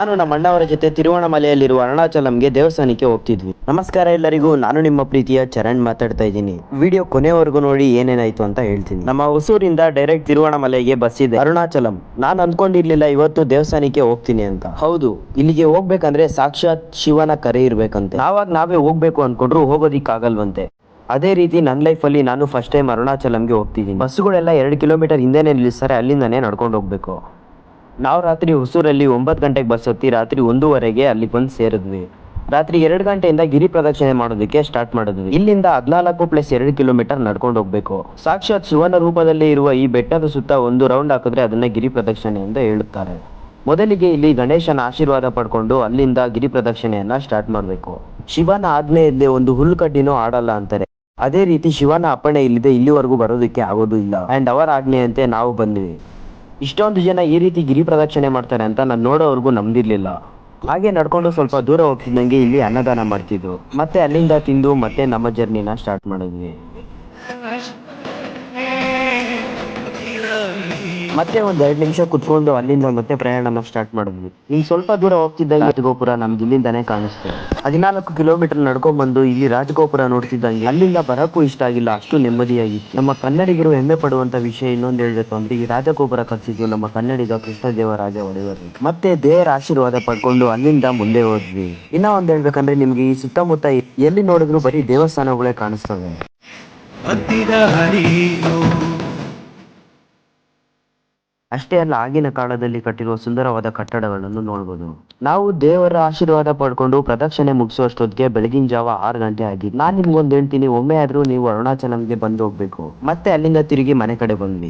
ನಾನು ನಮ್ಮ ಅಣ್ಣವರ ಜೊತೆ ತಿರುವಣ್ಣಾಮಲೆಯಲ್ಲಿರುವ ಅರುಣಾಚಲಂಗೆ ದೇವಸ್ಥಾನಕ್ಕೆ ಹೋಗ್ತಿದ್ವಿ. ನಮಸ್ಕಾರ ಎಲ್ಲರಿಗೂ, ನಾನು ನಿಮ್ಮ ಪ್ರೀತಿಯ ಚರಣ್ ಮಾತಾಡ್ತಾ ಇದ್ದೀನಿ. ವಿಡಿಯೋ ಕೊನೆವರೆಗೂ ನೋಡಿ ಏನೇನಾಯ್ತು ಅಂತ ಹೇಳ್ತೀನಿ. ನಮ್ಮ ಹೊಸೂರಿಂದ ಡೈರೆಕ್ಟ್ ತಿರುವಣ್ಣಾಮಲೆಗೆ ಬಸ್ ಇದೆ ಅರುಣಾಚಲಂ. ನಾನು ಅನ್ಕೊಂಡಿರ್ಲಿಲ್ಲ ಇವತ್ತು ದೇವಸ್ಥಾನಕ್ಕೆ ಹೋಗ್ತೀನಿ ಅಂತ. ಹೌದು, ಇಲ್ಲಿಗೆ ಹೋಗ್ಬೇಕಂದ್ರೆ ಸಾಕ್ಷಾತ್ ಶಿವನ ಕರೆ ಇರ್ಬೇಕಂತೆ. ನಾವೇ ಹೋಗ್ಬೇಕು ಅನ್ಕೊಂಡ್ರು ಹೋಗೋದಿಕ್ಕಾಗಲ್ವಂತೆ. ಅದೇ ರೀತಿ ನನ್ನ ಲೈಫಲ್ಲಿ ನಾನು ಫಸ್ಟ್ ಟೈಮ್ ಅರುಣಾಚಲಂಗೆ ಹೋಗ್ತಿದ್ದೀನಿ. ಬಸ್ಸುಗಳೆಲ್ಲ 2 ಕಿಲೋಮೀಟರ್ ಹಿಂದೆನೆ ನಿಲ್ಲಿಸ್ತಾರೆ, ಅಲ್ಲಿಂದಾನೇ ನಡ್ಕೊಂಡು ಹೋಗ್ಬೇಕು. ನಾವು ರಾತ್ರಿ ಹೊಸೂರಲ್ಲಿ 9 ಗಂಟೆಗೆ ಬಸ್ ಹತ್ತಿ ರಾತ್ರಿ 1:30ಗೆ ಅಲ್ಲಿ ಬಂದು ಸೇರಿದ್ವಿ. ರಾತ್ರಿ 2 ಗಂಟೆಯಿಂದ ಗಿರಿ ಪ್ರದಕ್ಷಿಣೆ ಮಾಡೋದಕ್ಕೆ ಸ್ಟಾರ್ಟ್ ಮಾಡಿದ್ವಿ. ಇಲ್ಲಿಂದ 14+2 ಕಿಲೋಮೀಟರ್ ನಡ್ಕೊಂಡು ಹೋಗ್ಬೇಕು. ಸಾಕ್ಷಾತ್ ಶಿವನ ರೂಪದಲ್ಲಿ ಇರುವ ಈ ಬೆಟ್ಟದ ಸುತ್ತ ಒಂದು ರೌಂಡ್ ಹಾಕಿದ್ರೆ ಅದನ್ನ ಗಿರಿ ಪ್ರದಕ್ಷಿಣೆ ಅಂತ ಹೇಳುತ್ತಾರೆ. ಮೊದಲಿಗೆ ಇಲ್ಲಿ ಗಣೇಶನ ಆಶೀರ್ವಾದ ಪಡ್ಕೊಂಡು ಅಲ್ಲಿಂದ ಗಿರಿ ಪ್ರದಕ್ಷಿಣೆಯನ್ನ ಸ್ಟಾರ್ಟ್ ಮಾಡಬೇಕು. ಶಿವನ ಆಜ್ಞೆ ಇಲ್ಲದೆ ಒಂದು ಹುಲ್ಲುಕಡ್ಡಿನೂ ಆಡಲ್ಲ ಅಂತಾರೆ. ಅದೇ ರೀತಿ ಶಿವನ ಅಪ್ಪಣೆ ಇಲ್ಲದೆ ಇಲ್ಲಿವರೆಗೂ ಬರೋದಕ್ಕೆ ಆಗೋದು ಇಲ್ಲ. ಅಂಡ್ ಅವರ ಆಜ್ಞೆಯಂತೆ ನಾವು ಬಂದ್ವಿ. ಇಷ್ಟೊಂದು ಜನ ಈ ರೀತಿ ಗಿರಿ ಪ್ರದಕ್ಷಿಣೆ ಮಾಡ್ತಾರೆ ಅಂತ ನಾನು ನೋಡೋವರೆಗೂ ನಂಬಿರ್ಲಿಲ್ಲ. ಹಾಗೆ ನಡ್ಕೊಂಡು ಸ್ವಲ್ಪ ದೂರ ಹೋಗ್ತಿದ್ದಂಗೆ ಇಲ್ಲಿ ಅನ್ನದಾನ ಮಾಡ್ತಿದ್ರು. ಮತ್ತೆ ಅಲ್ಲಿಂದ ತಿಂದು ಮತ್ತೆ ನಮ್ಮ ಜರ್ನಿನ ಸ್ಟಾರ್ಟ್ ಮಾಡಿದ್ವಿ. ಮತ್ತೆ ಒಂದ್ 2 ನಿಮಿಷ ಕುತ್ಕೊಂಡು ಅಲ್ಲಿಂದ ಮತ್ತೆ ಪ್ರಯಾಣನ ಸ್ಟಾರ್ಟ್ ಮಾಡಿದ್ವಿ. ಈಗ ಸ್ವಲ್ಪ ದೂರ ಹೋಗ್ತಿದ್ದಂಗೆ ರಾಜಗೋಪುರ ನಮ್ಗೆ ಇಲ್ಲಿಂದಾನೇ ಕಾಣಿಸ್ತೇವೆ. 14 ಕಿಲೋಮೀಟರ್ ನಡ್ಕೊಂಡ್ ಬಂದು ಇಲ್ಲಿ ರಾಜಗೋಪುರ ನೋಡ್ತಿದ್ದಂಗೆ ಅಲ್ಲಿಂದ ಬರಕ್ಕೂ ಇಷ್ಟ ಆಗಿಲ್ಲ, ಅಷ್ಟು ನೆಮ್ಮದಿಯಾಗಿತ್ತು. ನಮ್ಮ ಕನ್ನಡಿಗರು ಹೆಮ್ಮೆ ಪಡುವಂತ ವಿಷಯ ಇನ್ನೊಂದು ಹೇಳ್ಬೇಕು ಅಂದ್ರೆ ಈ ರಾಜಗೋಪುರ ಕಟ್ಟಿಸಿದ್ದು ನಮ್ಮ ಕನ್ನಡಿಗ ಕೃಷ್ಣದೇವರಾಜ ಒಡೆಯವರು. ಮತ್ತೆ ದೇವರ ಆಶೀರ್ವಾದ ಪಡ್ಕೊಂಡು ಅಲ್ಲಿಂದ ಮುಂದೆ ಹೋದ್ವಿ. ಇನ್ನ ಒಂದ್ ಹೇಳ್ಬೇಕಂದ್ರೆ ನಿಮ್ಗೆ ಈ ಸುತ್ತಮುತ್ತ ಎಲ್ಲಿ ನೋಡಿದ್ರು ಬರೀ ದೇವಸ್ಥಾನಗಳೇ ಕಾಣಿಸ್ತವೆ. ಅಷ್ಟೇ ಅಲ್ಲ, ಆಗಿನ ಕಾಲದಲ್ಲಿ ಕಟ್ಟಿರುವ ಸುಂದರವಾದ ಕಟ್ಟಡಗಳನ್ನು ನೋಡ್ಬೋದು. ನಾವು ದೇವರ ಆಶೀರ್ವಾದ ಪಡ್ಕೊಂಡು ಪ್ರದಕ್ಷಿಣೆ ಮುಗಿಸುವಷ್ಟೊತ್ತಿಗೆ ಬೆಳಗಿನ ಜಾವ 6 ಗಂಟೆ ಆಗಿತ್ತು. ನಾನು ನಿಮ್ಗೊಂದು ಹೇಳ್ತೀನಿ, ಒಮ್ಮೆ ಆದ್ರೂ ನೀವು ಅರುಣಾಚಲಂಗೆ ಬಂದು ಹೋಗ್ಬೇಕು. ಮತ್ತೆ ಅಲ್ಲಿಂದ ತಿರುಗಿ ಮನೆ ಕಡೆ ಬಂದ್ವಿ.